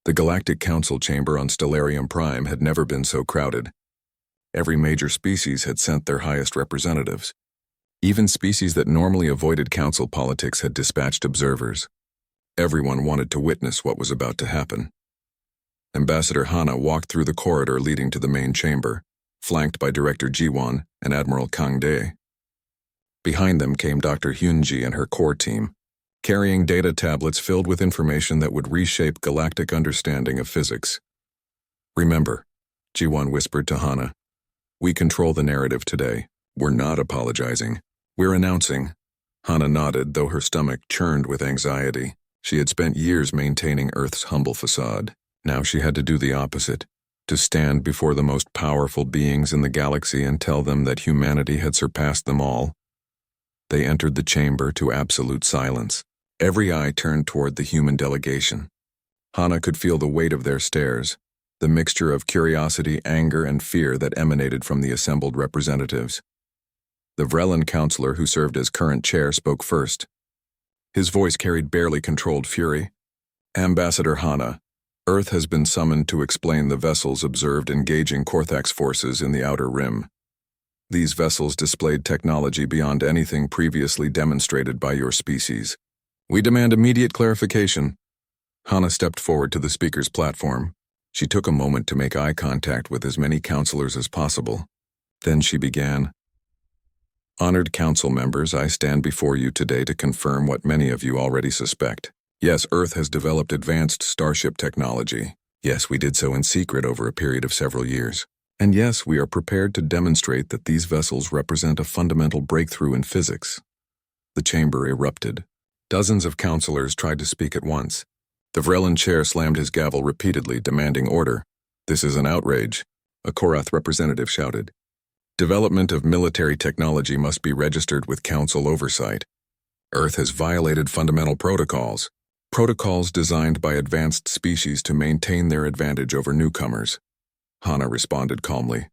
The Galactic Council chamber on Stellarium Prime had never been so crowded. Every major species had sent their highest representatives. Even species that normally avoided council politics had dispatched observers. Everyone wanted to witness what was about to happen. Ambassador Hana walked through the corridor leading to the main chamber, flanked by Director Jiwon and Admiral Kang Dae. Behind them came Dr. Hyunji and her core team, carrying data tablets filled with information that would reshape galactic understanding of physics. "Remember," Jiwon whispered to Hana, "we control the narrative today. We're not apologizing. We're announcing." Hana nodded, though her stomach churned with anxiety. She had spent years maintaining Earth's humble facade. Now she had to do the opposite, to stand before the most powerful beings in the galaxy and tell them that humanity had surpassed them all. They entered the chamber to absolute silence. Every eye turned toward the human delegation. Hana could feel the weight of their stares, the mixture of curiosity, anger, and fear that emanated from the assembled representatives. The Vrellan counselor who served as current chair spoke first. His voice carried barely controlled fury. "Ambassador Hana, Earth has been summoned to explain the vessels observed engaging Korthax forces in the Outer Rim. These vessels displayed technology beyond anything previously demonstrated by your species. We demand immediate clarification." Hana stepped forward to the speaker's platform. She took a moment to make eye contact with as many counselors as possible. Then she began. "Honored council members, I stand before you today to confirm what many of you already suspect. Yes, Earth has developed advanced starship technology. Yes, we did so in secret over a period of several years. And yes, we are prepared to demonstrate that these vessels represent a fundamental breakthrough in physics." The chamber erupted. Dozens of counselors tried to speak at once. The Vrellan chair slammed his gavel repeatedly, demanding order. "This is an outrage," a Korath representative shouted. "Development of military technology must be registered with council oversight. Earth has violated fundamental protocols designed by advanced species to maintain their advantage over newcomers." Hana responded calmly.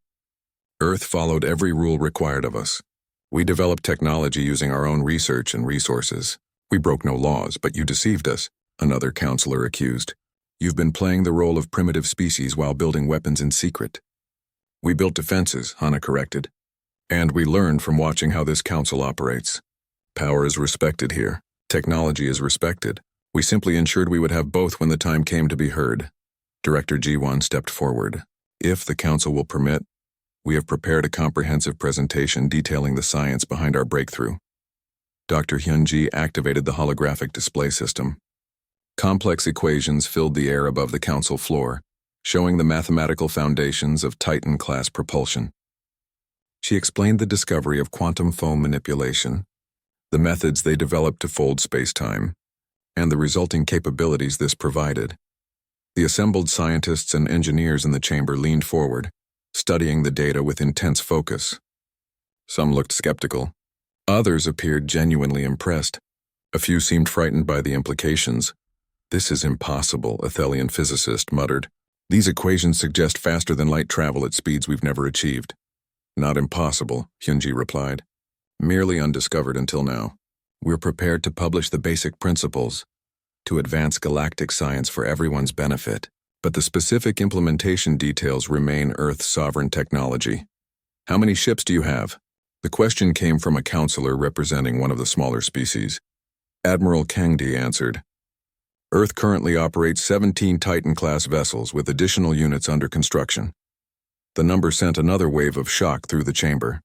"Earth followed every rule required of us. We developed technology using our own research and resources. We broke no laws, but you deceived us," another counselor accused. "You've been playing the role of primitive species while building weapons in secret." "We built defenses," Hana corrected. "And we learned from watching how this council operates. Power is respected here. Technology is respected. We simply ensured we would have both when the time came to be heard." Director Jiwon stepped forward. "If the council will permit, we have prepared a comprehensive presentation detailing the science behind our breakthrough." Dr. Hyunji activated the holographic display system. Complex equations filled the air above the council floor, showing the mathematical foundations of Titan-class propulsion. She explained the discovery of quantum foam manipulation, the methods they developed to fold space-time, and the resulting capabilities this provided. The assembled scientists and engineers in the chamber leaned forward, studying the data with intense focus. Some looked skeptical. Others appeared genuinely impressed. A few seemed frightened by the implications. "This is impossible," a Thelian physicist muttered. "These equations suggest faster-than-light travel at speeds we've never achieved." "Not impossible," Hyunji replied. "Merely undiscovered until now. We're prepared to publish the basic principles, to advance galactic science for everyone's benefit, but the specific implementation details remain Earth's sovereign technology." "How many ships do you have?" The question came from a counselor representing one of the smaller species. Admiral Kangdi answered. "Earth currently operates 17 Titan-class vessels with additional units under construction." The number sent another wave of shock through the chamber.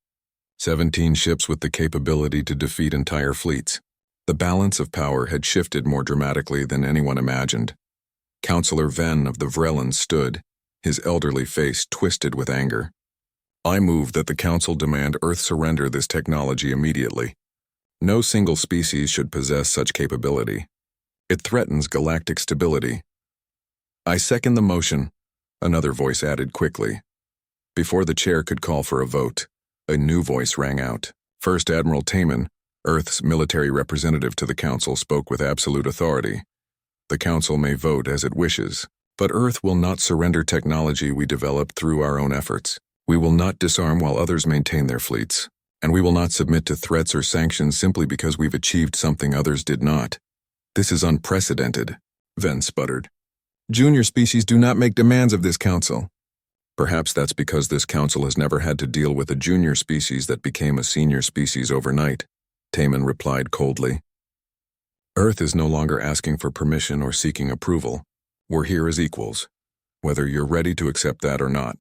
17 ships with the capability to defeat entire fleets. The balance of power had shifted more dramatically than anyone imagined. Counselor Ven of the Vrellans stood, his elderly face twisted with anger. "I move that the Council demand Earth surrender this technology immediately. No single species should possess such capability. It threatens galactic stability." "I second the motion," another voice added quickly. Before the chair could call for a vote, a new voice rang out. First Admiral Taman, Earth's military representative to the Council, spoke with absolute authority. "The Council may vote as it wishes, but Earth will not surrender technology we developed through our own efforts. We will not disarm while others maintain their fleets, and we will not submit to threats or sanctions simply because we've achieved something others did not. This is unprecedented," Ven sputtered. Junior species do not make demands of this council. Perhaps that's because this council has never had to deal with a junior species that became a senior species overnight, Taman replied coldly. Earth is no longer asking for permission or seeking approval. We're here as equals, whether you're ready to accept that or not.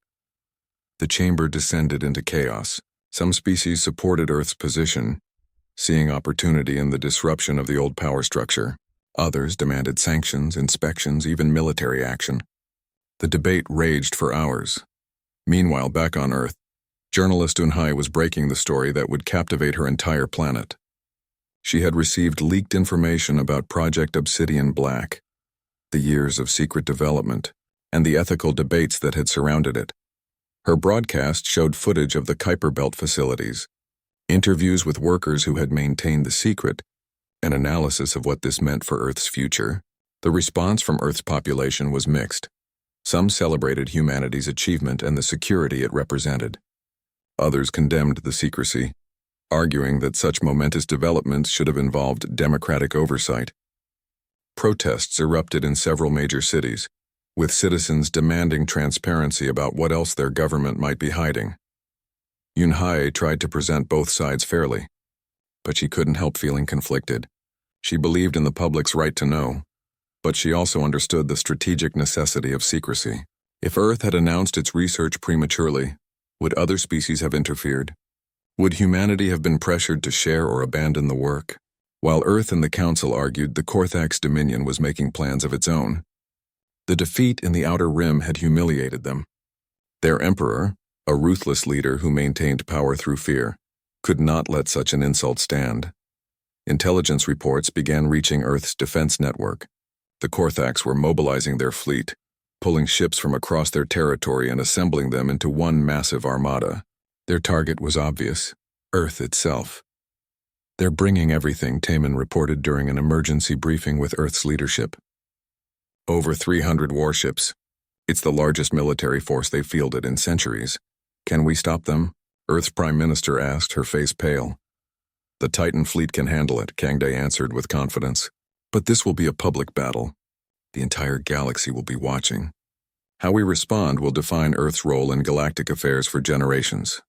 The chamber descended into chaos. Some species supported Earth's position, seeing opportunity in the disruption of the old power structure. Others demanded sanctions, inspections, even military action. The debate raged for hours. Meanwhile, back on Earth, journalist Unhai was breaking the story that would captivate her entire planet. She had received leaked information about Project Obsidian Black, the years of secret development, and the ethical debates that had surrounded it. Her broadcast showed footage of the Kuiper Belt facilities, interviews with workers who had maintained the secret, an analysis of what this meant for Earth's future. The response from Earth's population was mixed. Some celebrated humanity's achievement and the security it represented. Others condemned the secrecy, arguing that such momentous developments should have involved democratic oversight. Protests erupted in several major cities, with citizens demanding transparency about what else their government might be hiding. Yunhai tried to present both sides fairly, but she couldn't help feeling conflicted. She believed in the public's right to know, but she also understood the strategic necessity of secrecy. If Earth had announced its research prematurely, would other species have interfered? Would humanity have been pressured to share or abandon the work? While Earth and the Council argued, the Korthax Dominion was making plans of its own. The defeat in the Outer Rim had humiliated them. Their emperor, a ruthless leader who maintained power through fear, could not let such an insult stand. Intelligence reports began reaching Earth's defense network. The Korthax were mobilizing their fleet, pulling ships from across their territory and assembling them into one massive armada. Their target was obvious: Earth itself. They're bringing everything, Taman reported during an emergency briefing with Earth's leadership. Over 300 warships. It's the largest military force they've fielded in centuries. Can we stop them? Earth's Prime Minister asked, her face pale. The Titan fleet can handle it, Kangde answered with confidence. But this will be a public battle. The entire galaxy will be watching. How we respond will define Earth's role in galactic affairs for generations.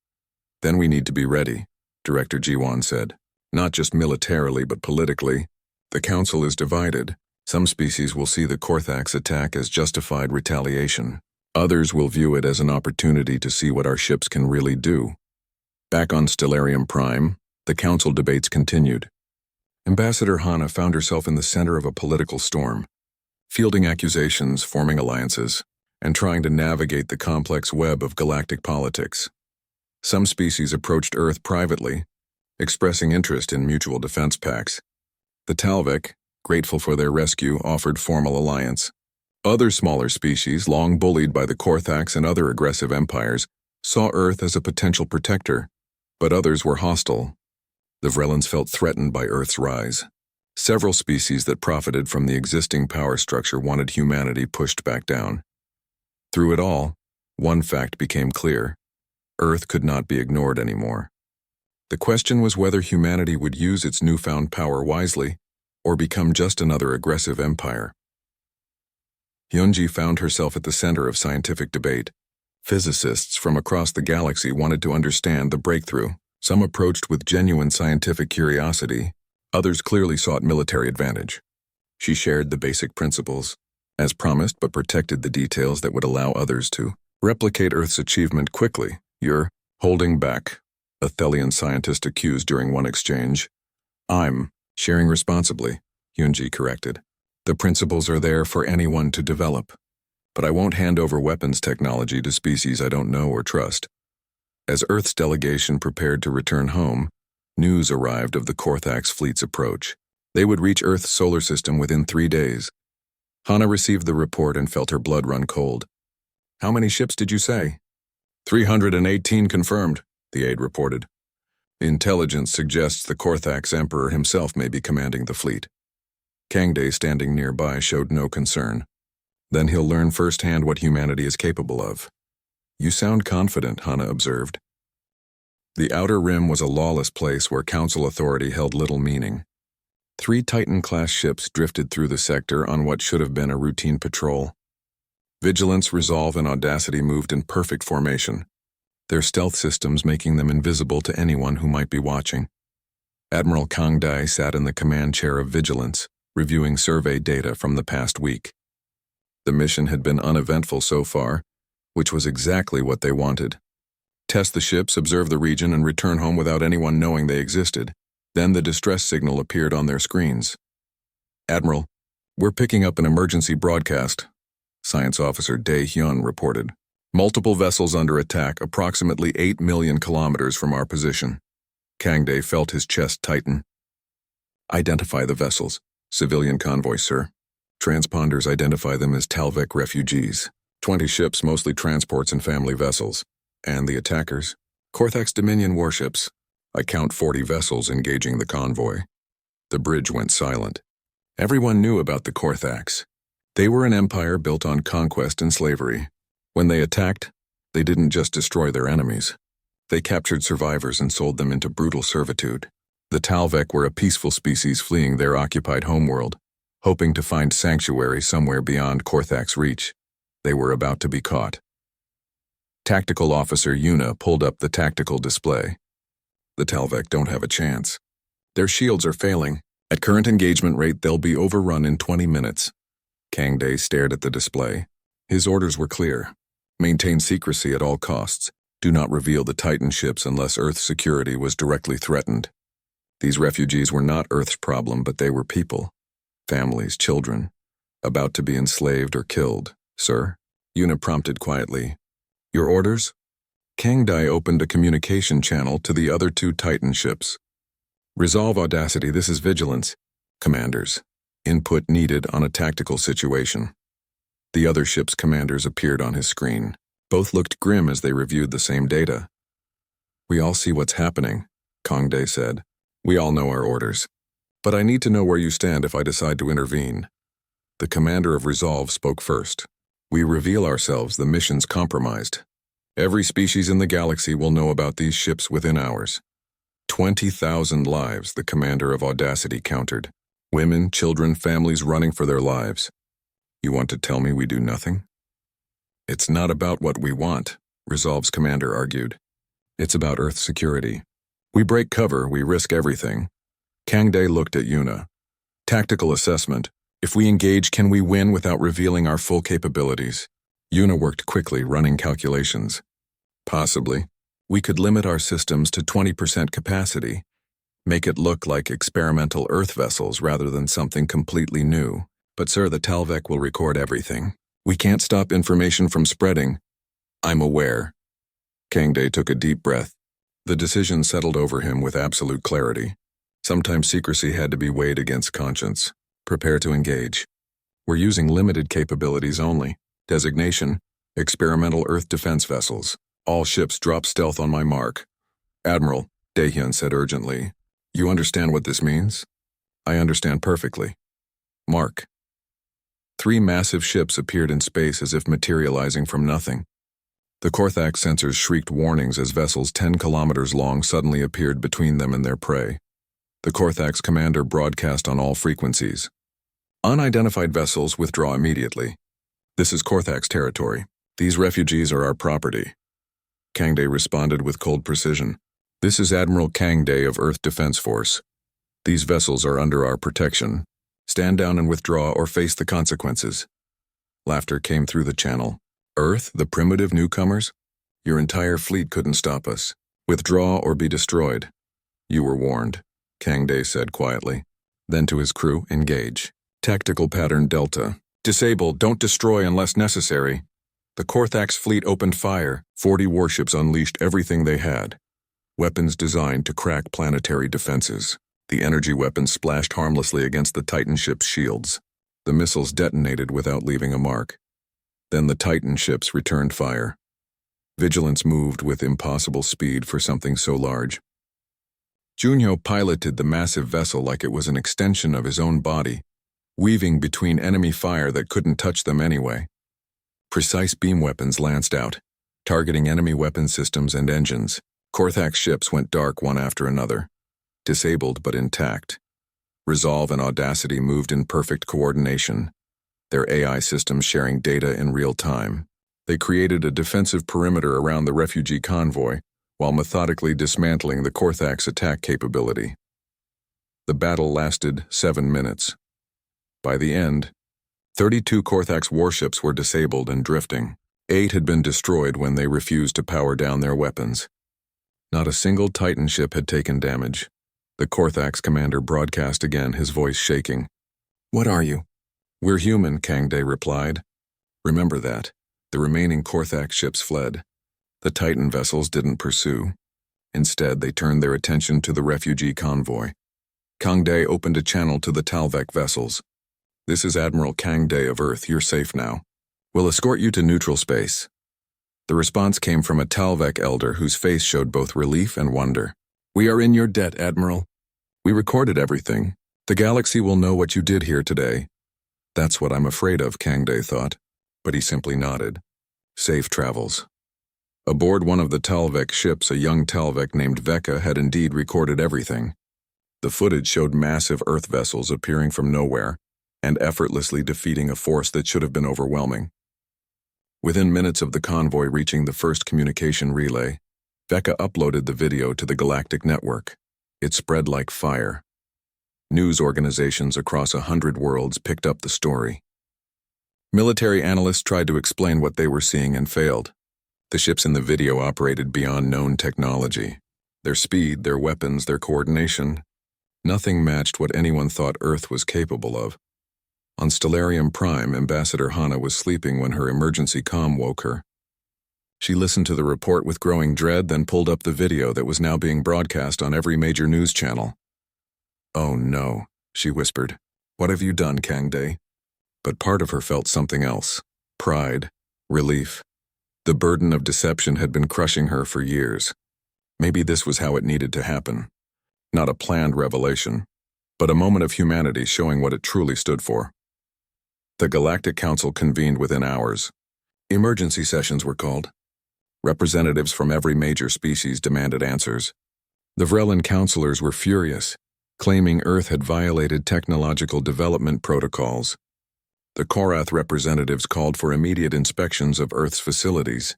Then we need to be ready, Director Jiwan said. Not just militarily, but politically. The Council is divided. Some species will see the Korthax attack as justified retaliation. Others will view it as an opportunity to see what our ships can really do. Back on Stellarium Prime, the Council debates continued. Ambassador Hana found herself in the center of a political storm, fielding accusations, forming alliances, and trying to navigate the complex web of galactic politics. Some species approached Earth privately, expressing interest in mutual defense pacts. The Talvik, grateful for their rescue, offered formal alliance. Other smaller species, long bullied by the Korthax and other aggressive empires, saw Earth as a potential protector, but others were hostile. The Vrellans felt threatened by Earth's rise. Several species that profited from the existing power structure wanted humanity pushed back down. Through it all, one fact became clear: Earth could not be ignored anymore. The question was whether humanity would use its newfound power wisely, or become just another aggressive empire. Hyunji found herself at the center of scientific debate. Physicists from across the galaxy wanted to understand the breakthrough. Some approached with genuine scientific curiosity, others clearly sought military advantage. She shared the basic principles, as promised, but protected the details that would allow others to replicate Earth's achievement quickly. You're holding back, a Thelian scientist accused during one exchange. I'm sharing responsibly, Hyunji corrected. The principles are there for anyone to develop, but I won't hand over weapons technology to species I don't know or trust. As Earth's delegation prepared to return home, news arrived of the Korthax fleet's approach. They would reach Earth's solar system within 3 days. Hana received the report and felt her blood run cold. How many ships did you say? 318 confirmed, the aide reported. Intelligence suggests the Korthax Emperor himself may be commanding the fleet. Kangde, standing nearby, showed no concern. Then he'll learn firsthand what humanity is capable of. You sound confident, Hana observed. The Outer Rim was a lawless place where Council authority held little meaning. 3 Titan-class ships drifted through the sector on what should have been a routine patrol. Vigilance, Resolve, and Audacity moved in perfect formation, their stealth systems making them invisible to anyone who might be watching. Admiral Kang Dai sat in the command chair of Vigilance, reviewing survey data from the past week. The mission had been uneventful so far, which was exactly what they wanted. Test the ships, observe the region, and return home without anyone knowing they existed. Then the distress signal appeared on their screens. "Admiral, we're picking up an emergency broadcast," Science Officer Dae Hyun reported. "Multiple vessels under attack, approximately 8 million kilometers from our position." Kang Dae felt his chest tighten. "Identify the vessels." "Civilian convoy, sir. Transponders identify them as Talvek refugees. 20 ships, mostly transports and family vessels. And the attackers? Korthax Dominion warships. I count 40 vessels engaging the convoy." The bridge went silent. Everyone knew about the Korthax. They were an empire built on conquest and slavery. When they attacked, they didn't just destroy their enemies. They captured survivors and sold them into brutal servitude. The Talvek were a peaceful species fleeing their occupied homeworld, hoping to find sanctuary somewhere beyond Korthak's reach. They were about to be caught. Tactical Officer Yuna pulled up the tactical display. "The Talvek don't have a chance. Their shields are failing. At current engagement rate, they'll be overrun in 20 minutes. Kang Dae stared at the display. His orders were clear. Maintain secrecy at all costs. Do not reveal the Titan ships unless Earth's security was directly threatened. These refugees were not Earth's problem, but they were people. Families, children, about to be enslaved or killed. "Sir?" Yuna prompted quietly. "Your orders?" Kang Dae opened a communication channel to the other 2 Titan ships. "Resolve, Audacity, this is Vigilance. Commanders. Input needed on a tactical situation." The other ship's commanders appeared on his screen. Both looked grim as they reviewed the same data. "We all see what's happening," Kang Dae said. "We all know our orders. But I need to know where you stand if I decide to intervene." The commander of Resolve spoke first. "We reveal ourselves, the mission's compromised. Every species in the galaxy will know about these ships within hours." 20,000 lives, the commander of Audacity countered. Women, children, families running for their lives. "You want to tell me we do nothing?" "It's not about what we want," Resolve's commander argued. "It's about Earth security. We break cover, we risk everything." Kang Dae looked at Yuna. "Tactical assessment. If we engage, can we win without revealing our full capabilities?" Yuna worked quickly, running calculations. "Possibly. We could limit our systems to 20% capacity. Make it look like experimental Earth vessels rather than something completely new. But sir, the Talvek will record everything. We can't stop information from spreading." "I'm aware." Kang Dae took a deep breath. The decision settled over him with absolute clarity. Sometimes secrecy had to be weighed against conscience. Prepare to engage. We're using limited capabilities only. Designation: Experimental Earth Defense Vessels. All ships drop stealth on my mark. "Admiral," Dae Hyun said urgently, "you understand what this means?" "I understand perfectly." "Mark." 3 massive ships appeared in space as if materializing from nothing. The Korthax sensors shrieked warnings as vessels 10 kilometers long suddenly appeared between them and their prey. The Korthax commander broadcast on all frequencies. "Unidentified vessels withdraw immediately. This is Korthax territory. These refugees are our property." Kang Dae responded with cold precision. "This is Admiral Kang Dae of Earth Defense Force. These vessels are under our protection. Stand down and withdraw or face the consequences." Laughter came through the channel. "Earth, the primitive newcomers? Your entire fleet couldn't stop us. Withdraw or be destroyed." "You were warned," Kang Dae said quietly. Then to his crew, "Engage. Tactical pattern Delta. Disable, don't destroy unless necessary." The Korthax fleet opened fire. 40 warships unleashed everything they had. Weapons designed to crack planetary defenses. The energy weapons splashed harmlessly against the Titan ship's shields. The missiles detonated without leaving a mark. Then the Titan ships returned fire. Vigilance moved with impossible speed for something so large. Junyo piloted the massive vessel like it was an extension of his own body, weaving between enemy fire that couldn't touch them anyway. Precise beam weapons lanced out, targeting enemy weapon systems and engines. Korthax ships went dark one after another, disabled but intact. Resolve and Audacity moved in perfect coordination. their AI systems sharing data in real time. They created a defensive perimeter around the refugee convoy while methodically dismantling the Korthax attack capability. The battle lasted 7 minutes. By the end, 32 Korthax warships were disabled and drifting. 8 had been destroyed when they refused to power down their weapons. Not a single Titan ship had taken damage. The Korthax commander broadcast again, his voice shaking. "What are you?" "We're human," Kangde replied. "Remember that." The remaining Korthax ships fled. The Titan vessels didn't pursue. Instead, they turned their attention to the refugee convoy. Kangde opened a channel to the Talvek vessels. "This is Admiral Kangde of Earth. You're safe now. We'll escort you to neutral space." The response came from a Talvek elder whose face showed both relief and wonder. "We are in your debt, Admiral. We recorded everything. The galaxy will know what you did here today." "That's what I'm afraid of," Kangde thought, but he simply nodded. Safe travels. Aboard one of the Talvek ships, a young Talvek named Veka had indeed recorded everything. The footage showed massive Earth vessels appearing from nowhere and effortlessly defeating a force that should have been overwhelming. Within minutes of the convoy reaching the first communication relay, Veka uploaded the video to the Galactic Network. It spread like fire. News organizations across 100 worlds picked up the story. Military analysts tried to explain what they were seeing and failed. The ships in the video operated beyond known technology. Their speed, their weapons, their coordination, nothing matched what anyone thought Earth was capable of. On Stellarium Prime, Ambassador Hana was sleeping when her emergency comm woke her. She listened to the report with growing dread, then pulled up the video that was now being broadcast on every major news channel. "Oh no," she whispered. "What have you done, Kangde?" But part of her felt something else. Pride, relief. The burden of deception had been crushing her for years. Maybe this was how it needed to happen. Not a planned revelation, but a moment of humanity showing what it truly stood for. The Galactic Council convened within hours. Emergency sessions were called. Representatives from every major species demanded answers. The Vrellan counselors were furious, claiming Earth had violated technological development protocols. The Korath representatives called for immediate inspections of Earth's facilities.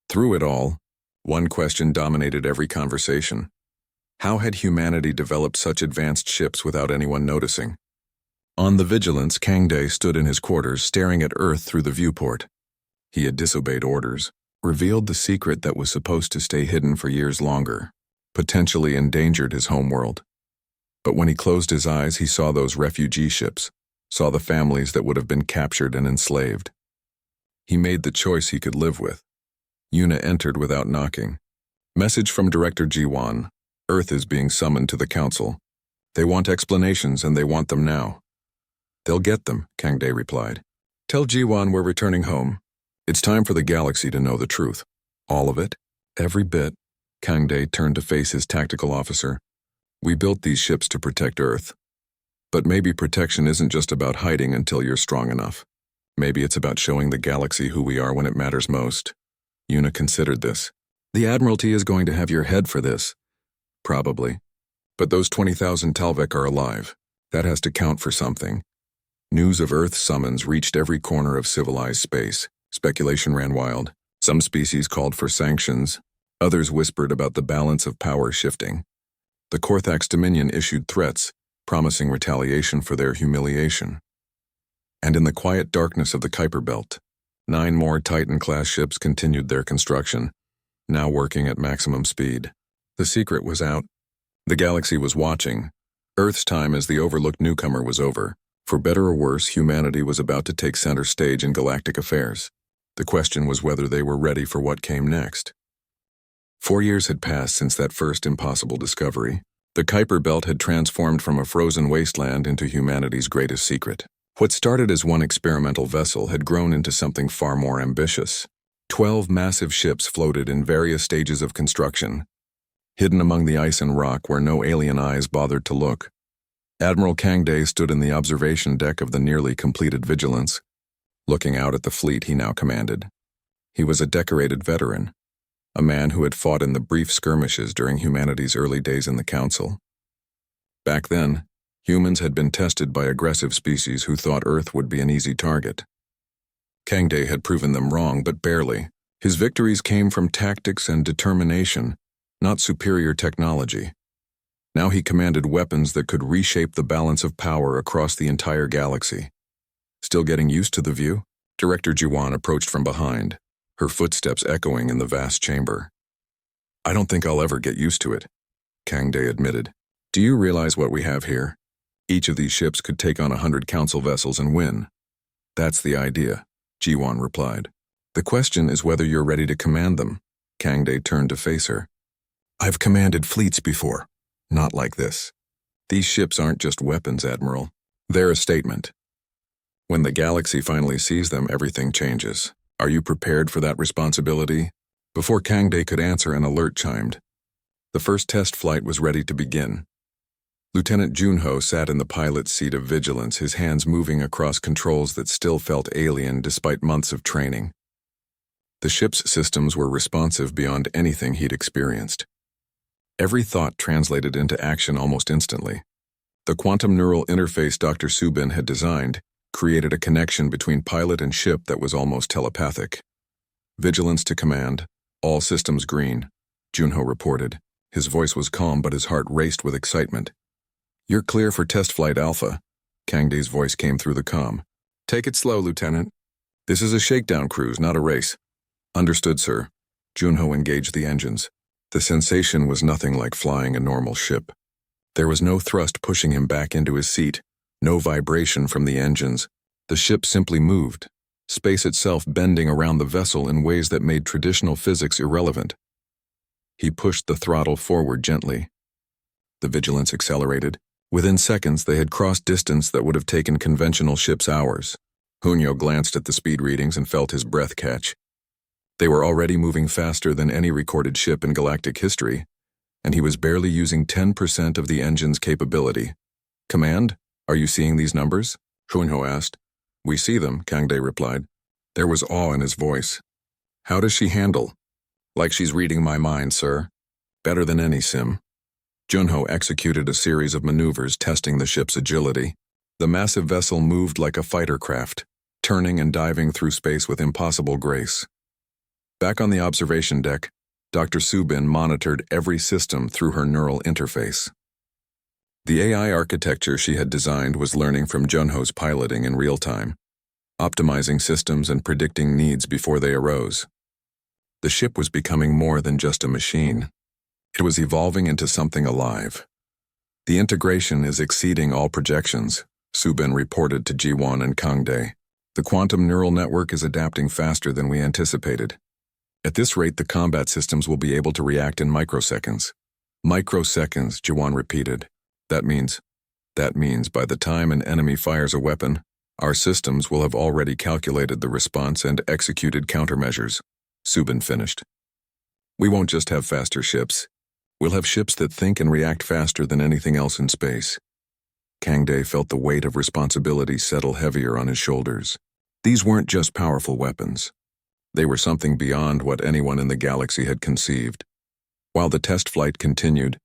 Through it all, one question dominated every conversation. How had humanity developed such advanced ships without anyone noticing? On the Vigilance, Kangde stood in his quarters staring at Earth through the viewport. He had disobeyed orders, revealed the secret that was supposed to stay hidden for years longer, potentially endangered his homeworld. But when he closed his eyes, he saw those refugee ships, saw the families that would have been captured and enslaved. He made the choice he could live with. Yuna entered without knocking. "Message from Director Jiwan. Earth is being summoned to the Council. They want explanations, and they want them now." "They'll get them," Kangde replied. "Tell Jiwan we're returning home. It's time for the galaxy to know the truth. All of it, every bit." Kangde turned to face his tactical officer. "We built these ships to protect Earth. But maybe protection isn't just about hiding until you're strong enough. Maybe it's about showing the galaxy who we are when it matters most." Yuna considered this. "The Admiralty is going to have your head for this." "Probably. But those 20,000 Talvek are alive. That has to count for something." News of Earth's summons reached every corner of civilized space. Speculation ran wild. Some species called for sanctions. Others whispered about the balance of power shifting. The Korthax Dominion issued threats, promising retaliation for their humiliation. And in the quiet darkness of the Kuiper Belt, 9 more Titan-class ships continued their construction, now working at maximum speed. The secret was out. The galaxy was watching. Earth's time as the overlooked newcomer was over. For better or worse, humanity was about to take center stage in galactic affairs. The question was whether they were ready for what came next. 4 years had passed since that first impossible discovery. The Kuiper Belt had transformed from a frozen wasteland into humanity's greatest secret. What started as one experimental vessel had grown into something far more ambitious. 12 massive ships floated in various stages of construction, hidden among the ice and rock where no alien eyes bothered to look. Admiral Kangde stood in the observation deck of the nearly completed Vigilance, looking out at the fleet he now commanded. He was a decorated veteran, a man who had fought in the brief skirmishes during humanity's early days in the Council. Back then, Humans had been tested by aggressive species who thought Earth would be an easy target. Kangday had proven them wrong, but barely. His victories came from tactics and determination, not superior technology. Now he commanded weapons that could reshape the balance of power across the entire galaxy. Still getting used to the view? Director Jiwan approached from behind, her footsteps echoing in the vast chamber. I don't think I'll ever get used to it, Kangday admitted. Do you realize what we have here? Each of these ships could take on 100 council vessels and win. That's the idea, Jiwan replied. The question is whether you're ready to command them. Kangday turned to face her. I've commanded fleets before. Not like this. These ships aren't just weapons, Admiral. They're a statement. When the galaxy finally sees them, everything changes. Are you prepared for that responsibility? Before Kangday could answer, an alert chimed. The first test flight was ready to begin. Lieutenant Junho sat in the pilot's seat of vigilance, his hands moving across controls that still felt alien despite months of training. The ship's systems were responsive beyond anything he'd experienced. Every thought translated into action almost instantly. The quantum neural interface Dr. Subin had designed created a connection between pilot and ship that was almost telepathic. Vigilance to command, all systems green, Junho reported. His voice was calm, but his heart raced with excitement. You're clear for test flight Alpha, Kangday's voice came through the comm. Take it slow, Lieutenant. This is a shakedown cruise, not a race. Understood, sir. Junho engaged the engines. The sensation was nothing like flying a normal ship. There was no thrust pushing him back into his seat, no vibration from the engines. The ship simply moved, space itself bending around the vessel in ways that made traditional physics irrelevant. He pushed the throttle forward gently. The vigilance accelerated. Within seconds, they had crossed distance that would have taken conventional ships hours. Junho glanced at the speed readings and felt his breath catch. They were already moving faster than any recorded ship in galactic history, and he was barely using 10% of the engine's capability. Command, are you seeing these numbers? Junho asked. We see them, Kangday replied. There was awe in his voice. How does she handle? Like she's reading my mind, sir. Better than any sim. Junho executed a series of maneuvers testing the ship's agility. The massive vessel moved like a fighter craft, turning and diving through space with impossible grace. Back on the observation deck, Dr. Subin monitored every system through her neural interface. The AI architecture she had designed was learning from Junho's piloting in real time, optimizing systems and predicting needs before they arose. The ship was becoming more than just a machine. It was evolving into something alive. The integration is exceeding all projections, Subin reported to Jiwan and Kangday. The quantum neural network is adapting faster than we anticipated. At this rate, the combat systems will be able to react in microseconds. Microseconds, Jiwan repeated. That means by the time an enemy fires a weapon, our systems will have already calculated the response and executed countermeasures, Subin finished. We won't just have faster ships. We'll have ships that think and react faster than anything else in space. Kangday felt the weight of responsibility settle heavier on his shoulders. These weren't just powerful weapons. They were something beyond what anyone in the galaxy had conceived. While the test flight continued,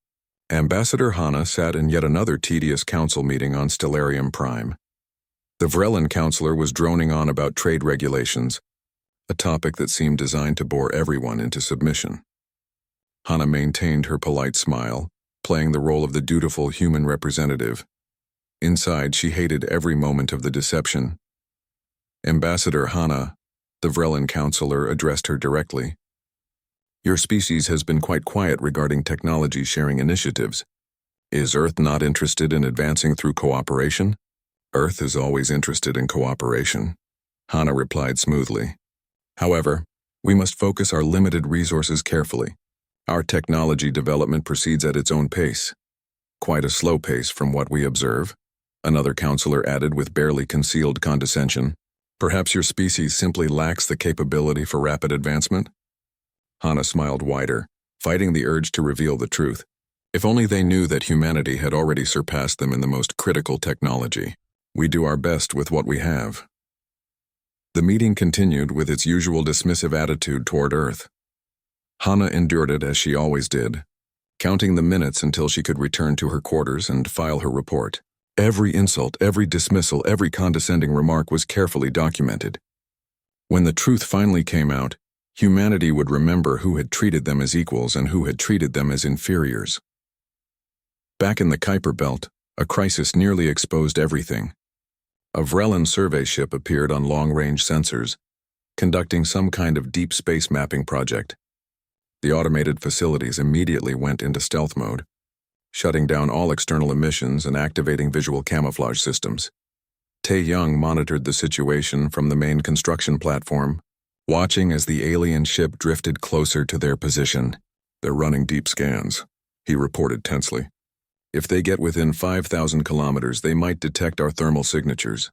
Ambassador Hana sat in yet another tedious council meeting on SciFiPrime. The Vrellan counselor was droning on about trade regulations, a topic that seemed designed to bore everyone into submission. Hana maintained her polite smile, playing the role of the dutiful human representative. Inside, she hated every moment of the deception. Ambassador Hana, the Vrellan counselor addressed her directly. Your species has been quite quiet regarding technology sharing initiatives. Is Earth not interested in advancing through cooperation? Earth is always interested in cooperation, Hana replied smoothly. However, we must focus our limited resources carefully. Our technology development proceeds at its own pace. Quite a slow pace from what we observe, another counselor added with barely concealed condescension. Perhaps your species simply lacks the capability for rapid advancement? Hana smiled wider, fighting the urge to reveal the truth. If only they knew that humanity had already surpassed them in the most critical technology. We do our best with what we have. The meeting continued with its usual dismissive attitude toward Earth. Hana endured it as she always did, counting the minutes until she could return to her quarters and file her report. Every insult, every dismissal, every condescending remark was carefully documented. When the truth finally came out, humanity would remember who had treated them as equals and who had treated them as inferiors. Back in the Kuiper Belt, a crisis nearly exposed everything. A Vrelin survey ship appeared on long-range sensors, conducting some kind of deep space mapping project. The automated facilities immediately went into stealth mode, shutting down all external emissions and activating visual camouflage systems. Tae-young monitored the situation from the main construction platform, watching as the alien ship drifted closer to their position. "They're running deep scans," he reported tensely. "If they get within 5,000 kilometers, they might detect our thermal signatures."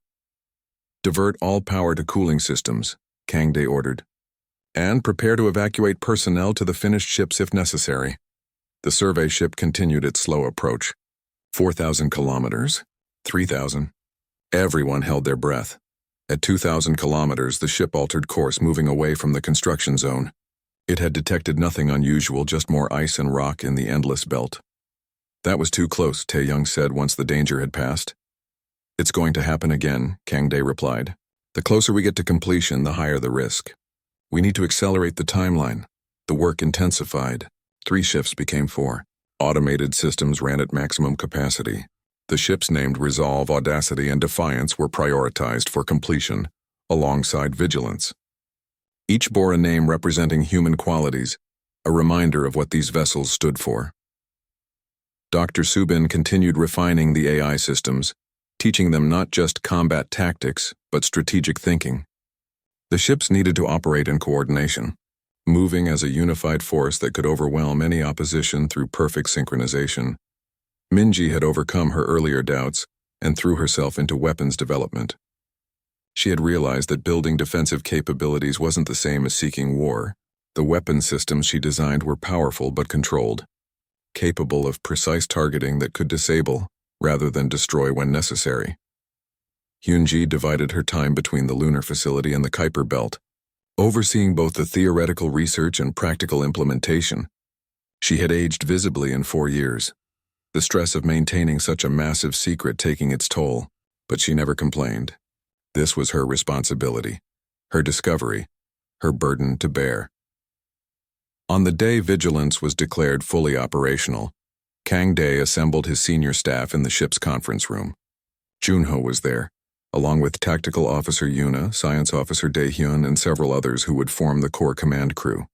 "Divert all power to cooling systems," Kang Dae ordered, "and prepare to evacuate personnel to the finished ships if necessary." The survey ship continued its slow approach. 4,000 kilometers? 3,000? Everyone held their breath. At 2,000 kilometers, the ship altered course, moving away from the construction zone. It had detected nothing unusual, just more ice and rock in the endless belt. "That was too close," Tae-young said once the danger had passed. "It's going to happen again," Kang Dae replied. "The closer we get to completion, the higher the risk. We need to accelerate the timeline." The work intensified. 3 shifts became 4. Automated systems ran at maximum capacity. The ships named Resolve, Audacity, and Defiance were prioritized for completion, alongside Vigilance. Each bore a name representing human qualities, a reminder of what these vessels stood for. Dr. Subin continued refining the AI systems, teaching them not just combat tactics, but strategic thinking. The ships needed to operate in coordination, moving as a unified force that could overwhelm any opposition through perfect synchronization. Minji had overcome her earlier doubts and threw herself into weapons development. She had realized that building defensive capabilities wasn't the same as seeking war. The weapon systems she designed were powerful but controlled, capable of precise targeting that could disable rather than destroy when necessary. Hyunji divided her time between the lunar facility and the Kuiper Belt, overseeing both the theoretical research and practical implementation. She had aged visibly in 4 years, the stress of maintaining such a massive secret taking its toll, but she never complained. This was her responsibility, her discovery, her burden to bear. On the day Vigilance was declared fully operational, Kang Dae assembled his senior staff in the ship's conference room. Junho was there, along with Tactical Officer Yuna, Science Officer Daehyun, and several others who would form the core command crew.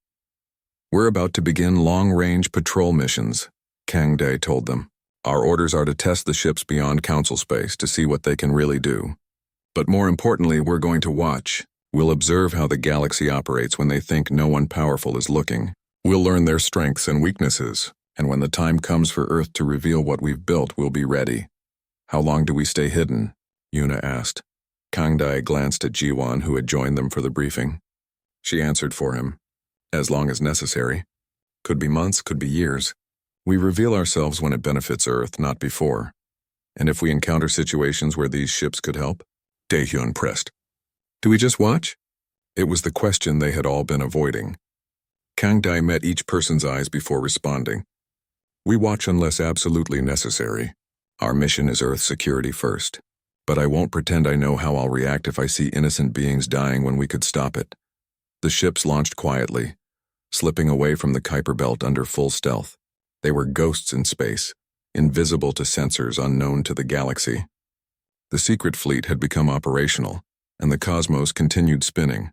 "We're about to begin long-range patrol missions," Kang Dae told them. "Our orders are to test the ships beyond Council space to see what they can really do. But more importantly, we're going to watch. We'll observe how the galaxy operates when they think no one powerful is looking. We'll learn their strengths and weaknesses, and when the time comes for Earth to reveal what we've built, we'll be ready." "How long do we stay hidden?" Yuna asked. Kang Dae glanced at Jiwon, who had joined them for the briefing. She answered for him. "As long as necessary. Could be months, could be years. We reveal ourselves when it benefits Earth, not before. And if we encounter situations where these ships could help?" Daehyun pressed. "Do we just watch?" It was the question they had all been avoiding. Kang Dae met each person's eyes before responding. "We watch unless absolutely necessary. Our mission is Earth security first. But I won't pretend I know how I'll react if I see innocent beings dying when we could stop it." The ships launched quietly, slipping away from the Kuiper Belt under full stealth. They were ghosts in space, invisible to sensors unknown to the galaxy. The secret fleet had become operational, and the cosmos continued spinning,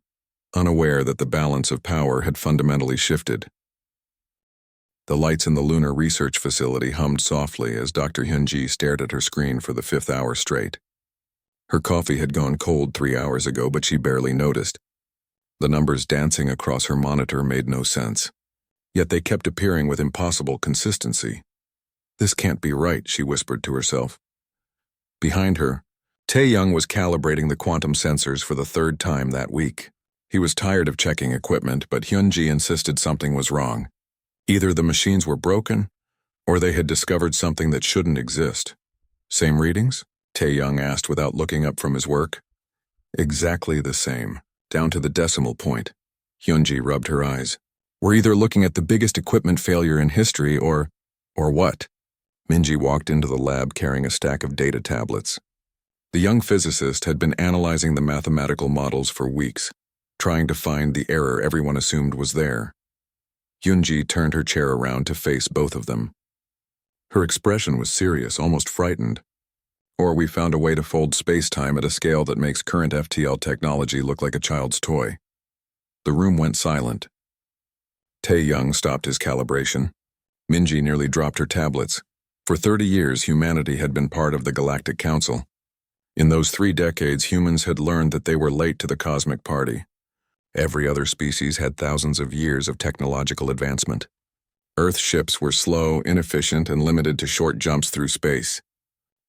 unaware that the balance of power had fundamentally shifted. The lights in the lunar research facility hummed softly as Dr. Hyunji stared at her screen for the 5th hour straight. Her coffee had gone cold 3 hours ago, but she barely noticed. The numbers dancing across her monitor made no sense. Yet they kept appearing with impossible consistency. "This can't be right," she whispered to herself. Behind her, Tae-young was calibrating the quantum sensors for the 3rd time that week. He was tired of checking equipment, but Hyunji insisted something was wrong. Either the machines were broken, or they had discovered something that shouldn't exist. "Same readings?" Tae-young asked without looking up from his work. "Exactly the same, down to the decimal point." Hyunji rubbed her eyes. "We're either looking at the biggest equipment failure in history or what?" Minji walked into the lab carrying a stack of data tablets. The young physicist had been analyzing the mathematical models for weeks, trying to find the error everyone assumed was there. Hyunji turned her chair around to face both of them. Her expression was serious, almost frightened. Or we found a way to fold space-time at a scale that makes current FTL technology look like a child's toy. The room went silent. Tae-young stopped his calibration. Minji nearly dropped her tablets. For 30 years, humanity had been part of the Galactic Council. In those 3 decades, humans had learned that they were late to the cosmic party. Every other species had thousands of years of technological advancement. Earth ships were slow, inefficient, and limited to short jumps through space.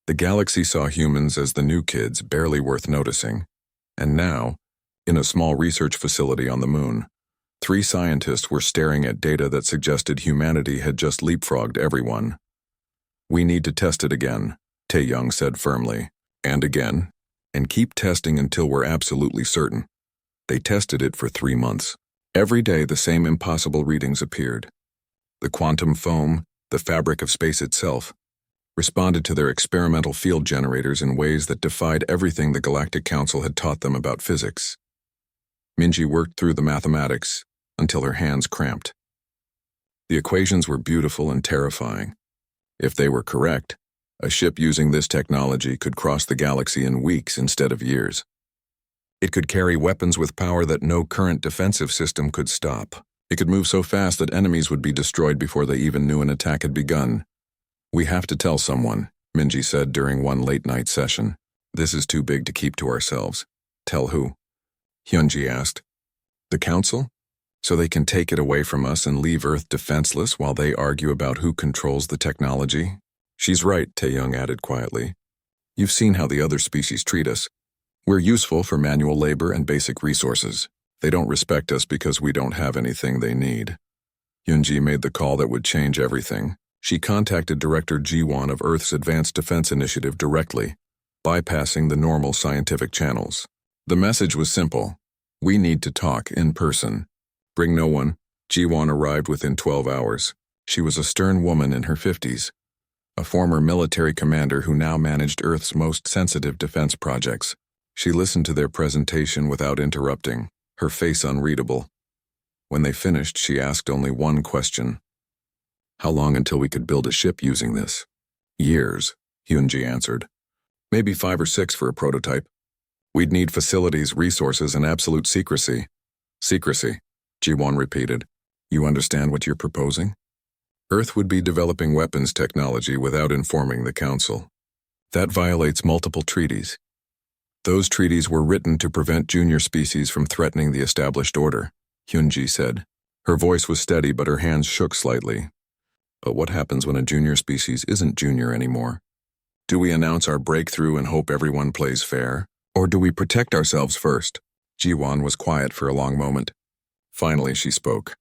The galaxy saw humans as the new kids, barely worth noticing. And now, in a small research facility on the moon, 3 scientists were staring at data that suggested humanity had just leapfrogged everyone. "We need to test it again," Tae-young said firmly. "And again, and keep testing until we're absolutely certain." They tested it for 3 months. Every day the same impossible readings appeared. The quantum foam, the fabric of space itself, responded to their experimental field generators in ways that defied everything the Galactic Council had taught them about physics. Minji worked through the mathematics until her hands cramped. The equations were beautiful and terrifying. If they were correct, a ship using this technology could cross the galaxy in weeks instead of years. It could carry weapons with power that no current defensive system could stop. It could move so fast that enemies would be destroyed before they even knew an attack had begun. "We have to tell someone," Minji said during one late-night session. "This is too big to keep to ourselves." "Tell who?" Hyunji asked. "The Council? So they can take it away from us and leave Earth defenseless while they argue about who controls the technology?" "She's right," Tae-young added quietly. "You've seen how the other species treat us. We're useful for manual labor and basic resources. They don't respect us because we don't have anything they need." Hyunji made the call that would change everything. She contacted Director Ji-won of Earth's Advanced Defense Initiative directly, bypassing the normal scientific channels. The message was simple. "We need to talk in person. Bring no one." Ji-won arrived within 12 hours. She was a stern woman in her 50s, a former military commander who now managed Earth's most sensitive defense projects. She listened to their presentation without interrupting, her face unreadable. When they finished, she asked only one question. "How long until we could build a ship using this?" "Years," Hyunji answered. "Maybe 5 or 6 for a prototype. We'd need facilities, resources, and absolute secrecy." "Secrecy," Ji-won repeated. "You understand what you're proposing?" Earth would be developing weapons technology without informing the Council. That violates multiple treaties. Those treaties were written to prevent junior species from threatening the established order, Hyunji said. Her voice was steady, but her hands shook slightly. "But what happens when a junior species isn't junior anymore? Do we announce our breakthrough and hope everyone plays fair? Or do we protect ourselves first?" Ji-won was quiet for a long moment. Finally, she spoke.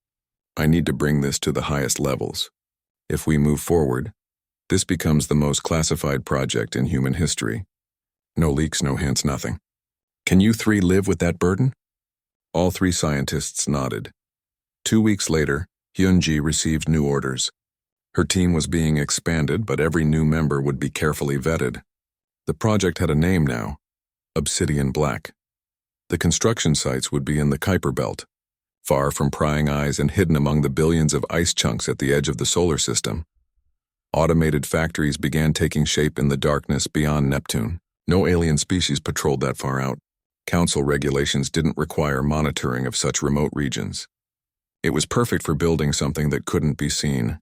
"I need to bring this to the highest levels. If we move forward, this becomes the most classified project in human history. No leaks, no hints, nothing. Can you 3 live with that burden?" All 3 scientists nodded. 2 weeks later, Hyunji received new orders. Her team was being expanded, but every new member would be carefully vetted. The project had a name now, Obsidian Black. The construction sites would be in the Kuiper Belt, far from prying eyes and hidden among the billions of ice chunks at the edge of the solar system. Automated factories began taking shape in the darkness beyond Neptune. No alien species patrolled that far out. Council regulations didn't require monitoring of such remote regions. It was perfect for building something that couldn't be seen.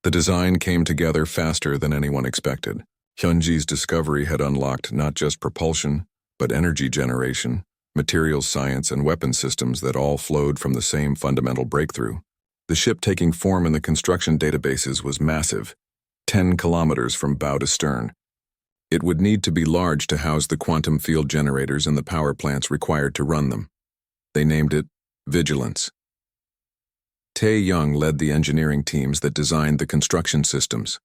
The design came together faster than anyone expected. Hyunji's discovery had unlocked not just propulsion, but energy generation, materials science, and weapon systems that all flowed from the same fundamental breakthrough. The ship taking form in the construction databases was massive, 10 kilometers from bow to stern. It would need to be large to house the quantum field generators and the power plants required to run them. They named it Vigilance. Tae-young led the engineering teams that designed the construction systems.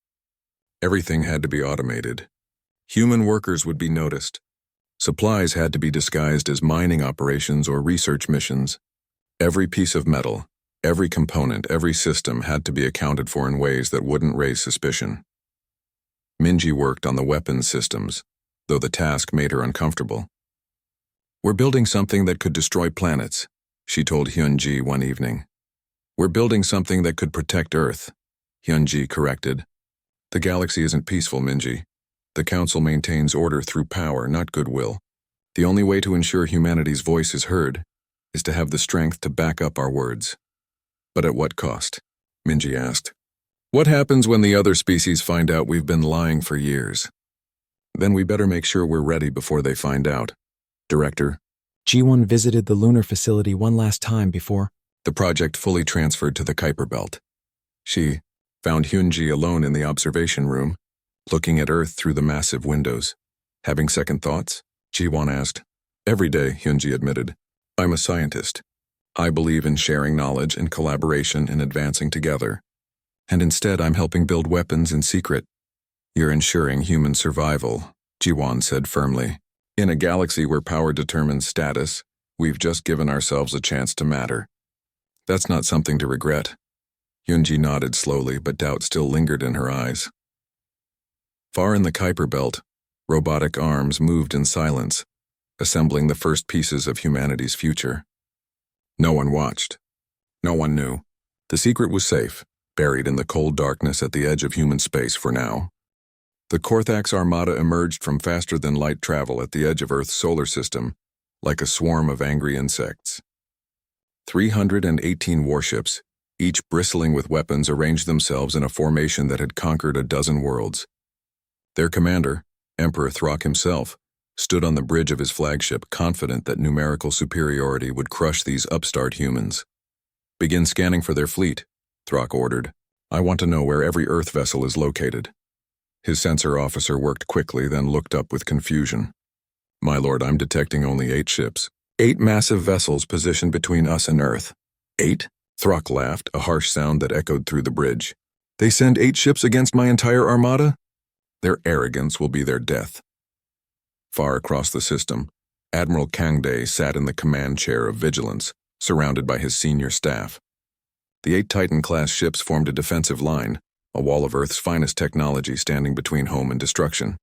Everything had to be automated. Human workers would be noticed. Supplies had to be disguised as mining operations or research missions. Every piece of metal, every component, every system had to be accounted for in ways that wouldn't raise suspicion. Minji worked on the weapons systems, though the task made her uncomfortable. "We're building something that could destroy planets," she told Hyunji one evening. "We're building something that could protect Earth," Hyunji corrected. "The galaxy isn't peaceful, Minji. The Council maintains order through power, not goodwill. The only way to ensure humanity's voice is heard is to have the strength to back up our words." "But at what cost?" Minji asked. "What happens when the other species find out we've been lying for years?" "Then we better make sure we're ready before they find out. Director." Ji-won visited the lunar facility one last time before The project fully transferred to the Kuiper Belt. She found Hyunji alone in the observation room, looking at Earth through the massive windows. "Having second thoughts?" Ji-won asked. "Every day," Hyunji admitted. "I'm a scientist. I believe in sharing knowledge and collaboration and advancing together. And instead I'm helping build weapons in secret." "You're ensuring human survival," Ji-won said firmly. "In a galaxy where power determines status, we've just given ourselves a chance to matter. That's not something to regret." Hyunji nodded slowly, but doubt still lingered in her eyes. Far in the Kuiper Belt, robotic arms moved in silence, assembling the first pieces of humanity's future. No one watched. No one knew. The secret was safe, buried in the cold darkness at the edge of human space for now. The Korthax armada emerged from faster-than-light travel at the edge of Earth's solar system, like a swarm of angry insects. 318 warships, each bristling with weapons, arranged themselves in a formation that had conquered a dozen worlds. Their commander, Emperor Throck himself, stood on the bridge of his flagship, confident that numerical superiority would crush these upstart humans. "Begin scanning for their fleet," Throck ordered. "I want to know where every Earth vessel is located." His sensor officer worked quickly, then looked up with confusion. "My lord, I'm detecting only 8 ships. 8 massive vessels positioned between us and Earth." "8?" Throck laughed, a harsh sound that echoed through the bridge. "They send 8 ships against my entire armada? Their arrogance will be their death." Far across the system, Admiral Kangdae sat in the command chair of Vigilance, surrounded by his senior staff. The 8 Titan-class ships formed a defensive line, a wall of Earth's finest technology standing between home and destruction.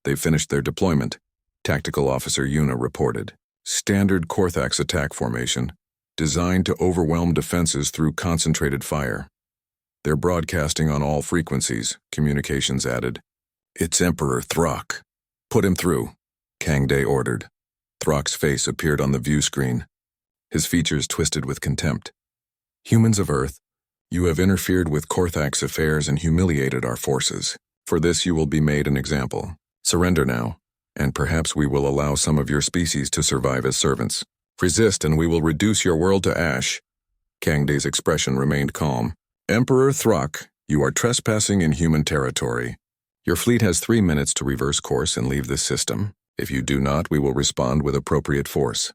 "They've finished their deployment," Tactical Officer Yuna reported. "Standard Korthax attack formation, designed to overwhelm defenses through concentrated fire. They're broadcasting on all frequencies," Communications added. "It's Emperor Throck. Put him through," Kangdae ordered. Throck's face appeared on the view screen, his features twisted with contempt. "Humans of Earth, you have interfered with Korthax affairs and humiliated our forces. For this you will be made an example. Surrender now, and perhaps we will allow some of your species to survive as servants. Resist and we will reduce your world to ash." Kangdae's expression remained calm. "Emperor Throck, you are trespassing in human territory. Your fleet has 3 minutes to reverse course and leave this system. If you do not, we will respond with appropriate force."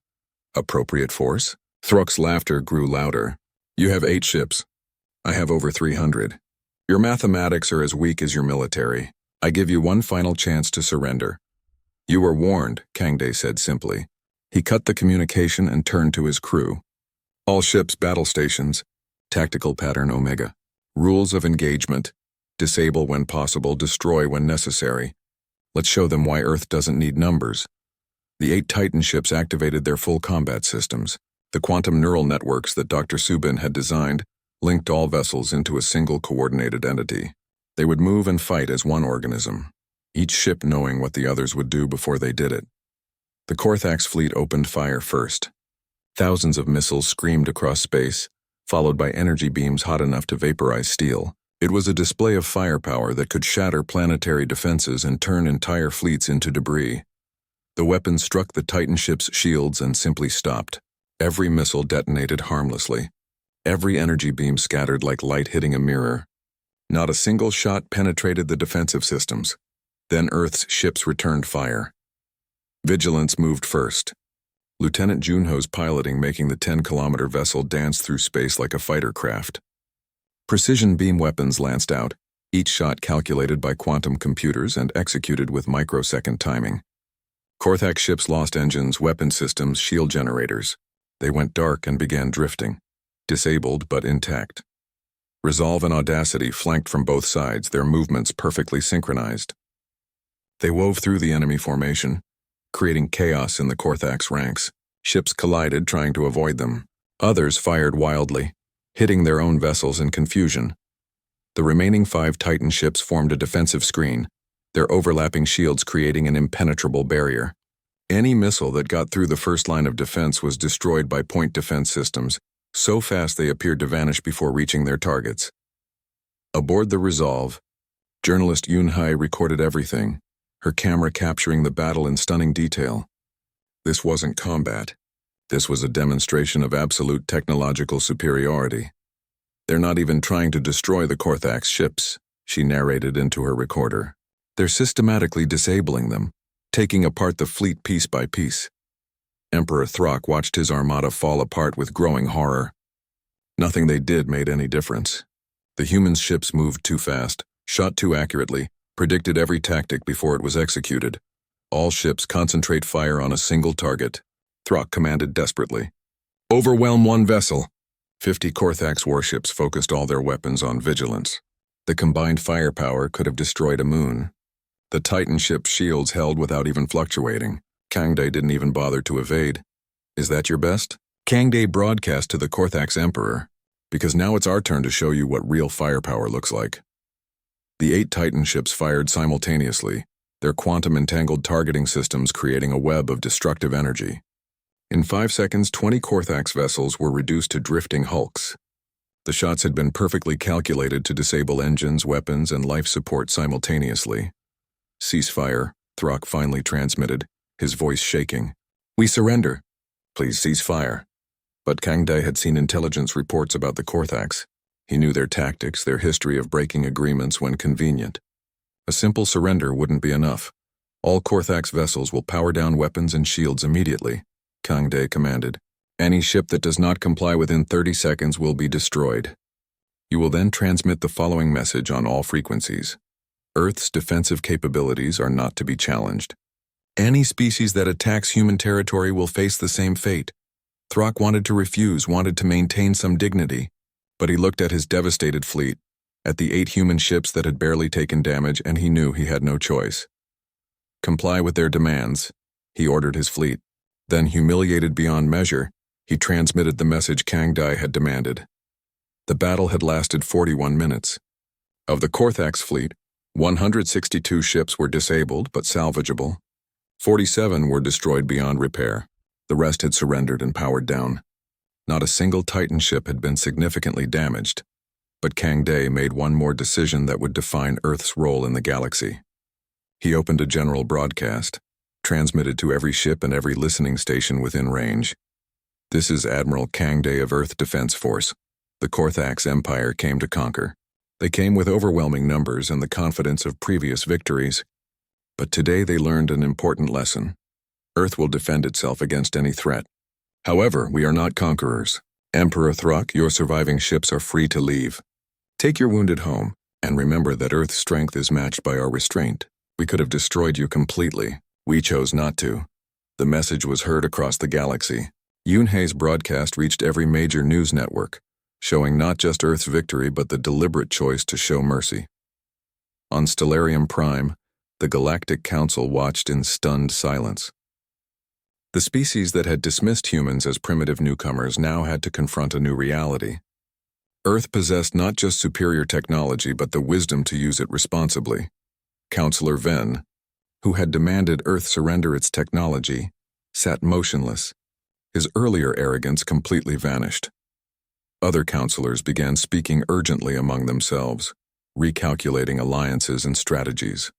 "Appropriate force?" Throck's laughter grew louder. "You have 8 ships. I have over 300. Your mathematics are as weak as your military. I give you one final chance to surrender." "You were warned," Kangdae said simply. He cut the communication and turned to his crew. "All ships, battle stations. Tactical pattern Omega. Rules of engagement. Disable when possible, destroy when necessary. Let's show them why Earth doesn't need numbers." The 8 Titan ships activated their full combat systems. The quantum neural networks that Dr. Subin had designed linked all vessels into a single coordinated entity. They would move and fight as one organism, each ship knowing what the others would do before they did it. The Korthax fleet opened fire first. Thousands of missiles screamed across space, followed by energy beams hot enough to vaporize steel. It was a display of firepower that could shatter planetary defenses and turn entire fleets into debris. The weapons struck the Titan ships' shields and simply stopped. Every missile detonated harmlessly. Every energy beam scattered like light hitting a mirror. Not a single shot penetrated the defensive systems. Then Earth's ships returned fire. Vigilance moved first. Lieutenant Junho's piloting, making the 10-kilometer vessel dance through space like a fighter craft. Precision beam weapons lanced out, each shot calculated by quantum computers and executed with microsecond timing. Korthax ships lost engines, weapon systems, shield generators. They went dark and began drifting, disabled but intact. Resolve and audacity flanked from both sides, their movements perfectly synchronized. They wove through the enemy formation, creating chaos in the Korthax ranks. Ships collided, trying to avoid them. Others fired wildly, hitting their own vessels in confusion. The remaining 5 Titan ships formed a defensive screen, their overlapping shields creating an impenetrable barrier. Any missile that got through the first line of defense was destroyed by point defense systems, so fast they appeared to vanish before reaching their targets. Aboard the Resolve, journalist Yunhai recorded everything, her camera capturing the battle in stunning detail. This wasn't combat. This was a demonstration of absolute technological superiority. They're not even trying to destroy the Korthax ships, she narrated into her recorder. They're systematically disabling them, taking apart the fleet piece by piece. Emperor Throck watched his armada fall apart with growing horror. Nothing they did made any difference. The human ships moved too fast, shot too accurately, predicted every tactic before it was executed. All ships concentrate fire on a single target, Throck commanded desperately. Overwhelm one vessel. 50 Korthax warships focused all their weapons on vigilance. The combined firepower could have destroyed a moon. The Titan ship's shields held without even fluctuating. Kangde didn't even bother to evade. Is that your best? Kangde broadcast to the Korthax Emperor, because now it's our turn to show you what real firepower looks like. The 8 Titan ships fired simultaneously, their quantum-entangled targeting systems creating a web of destructive energy. In 5 seconds, 20 Korthax vessels were reduced to drifting hulks. The shots had been perfectly calculated to disable engines, weapons, and life support simultaneously. Ceasefire, Throck finally transmitted, his voice shaking. We surrender. Please cease fire. But Kangde had seen intelligence reports about the Korthax. He knew their tactics, their history of breaking agreements when convenient. A simple surrender wouldn't be enough. All Korthax vessels will power down weapons and shields immediately, Kangde commanded. Any ship that does not comply within 30 seconds will be destroyed. You will then transmit the following message on all frequencies. Earth's defensive capabilities are not to be challenged. Any species that attacks human territory will face the same fate. Throck wanted to refuse, wanted to maintain some dignity, but he looked at his devastated fleet, at the 8 human ships that had barely taken damage, and he knew he had no choice. Comply with their demands, he ordered his fleet. Then, humiliated beyond measure, he transmitted the message Kangde had demanded. The battle had lasted 41 minutes. Of the Korthax fleet, 162 ships were disabled but salvageable. 47 were destroyed beyond repair. The rest had surrendered and powered down. Not a single Titan ship had been significantly damaged, but Kangde made one more decision that would define Earth's role in the galaxy. He opened a general broadcast, transmitted to every ship and every listening station within range. This is Admiral Kangde of Earth Defense Force. The Korthax Empire came to conquer. They came with overwhelming numbers and the confidence of previous victories. But today they learned an important lesson. Earth will defend itself against any threat. However, we are not conquerors. Emperor Throck, your surviving ships are free to leave. Take your wounded home, and remember that Earth's strength is matched by our restraint. We could have destroyed you completely. We chose not to. The message was heard across the galaxy. Yunhei's broadcast reached every major news network, showing not just Earth's victory but the deliberate choice to show mercy. On Stellarium Prime, the Galactic Council watched in stunned silence. The species that had dismissed humans as primitive newcomers now had to confront a new reality. Earth possessed not just superior technology but the wisdom to use it responsibly. Counselor Venn, who had demanded Earth surrender its technology, sat motionless. His earlier arrogance completely vanished. Other counselors began speaking urgently among themselves, recalculating alliances and strategies.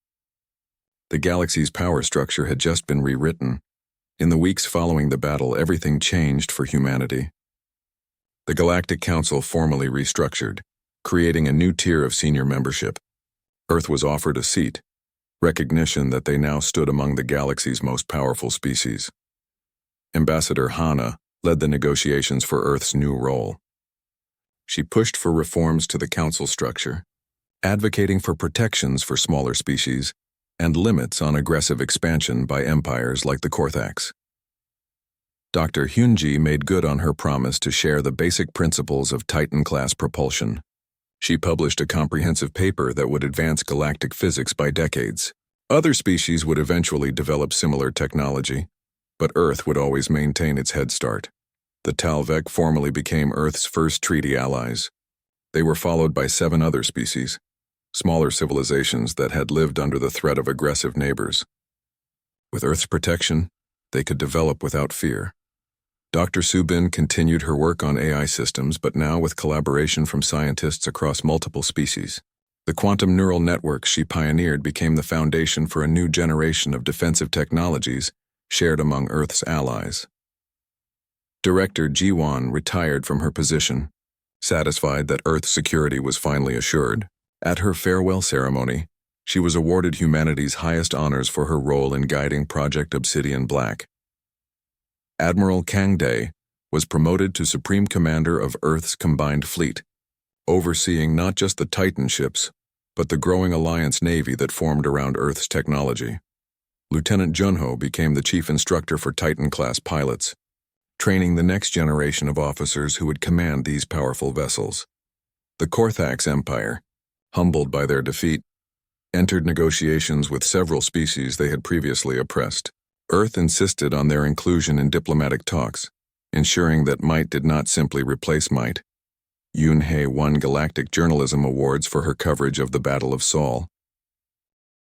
The galaxy's power structure had just been rewritten. In the weeks following the battle, everything changed for humanity. The Galactic Council formally restructured, creating a new tier of senior membership. Earth was offered a seat, recognition that they now stood among the galaxy's most powerful species. Ambassador Hana led the negotiations for Earth's new role. She pushed for reforms to the council structure, advocating for protections for smaller species and limits on aggressive expansion by empires like the Korthax. Dr. Hyunji made good on her promise to share the basic principles of Titan-class propulsion. She published a comprehensive paper that would advance galactic physics by decades. Other species would eventually develop similar technology, but Earth would always maintain its head start. The Talvek formally became Earth's first treaty allies. They were followed by 7 other species, smaller civilizations that had lived under the threat of aggressive neighbors. With Earth's protection, they could develop without fear. Dr. Subin continued her work on AI systems, but now with collaboration from scientists across multiple species. The quantum neural networks she pioneered became the foundation for a new generation of defensive technologies shared among Earth's allies. Director Jiwan retired from her position, satisfied that Earth's security was finally assured. At her farewell ceremony, she was awarded humanity's highest honors for her role in guiding Project Obsidian Black. Admiral Kang Day was promoted to Supreme Commander of Earth's combined fleet, overseeing not just the Titan ships, but the growing Alliance Navy that formed around Earth's technology. Lieutenant Junho became the chief instructor for Titan-class pilots, training the next generation of officers who would command these powerful vessels. The Korthax Empire, humbled by their defeat, entered negotiations with several species they had previously oppressed. Earth insisted on their inclusion in diplomatic talks, ensuring that might did not simply replace might. Yoon-hae won Galactic Journalism Awards for her coverage of the Battle of Seoul,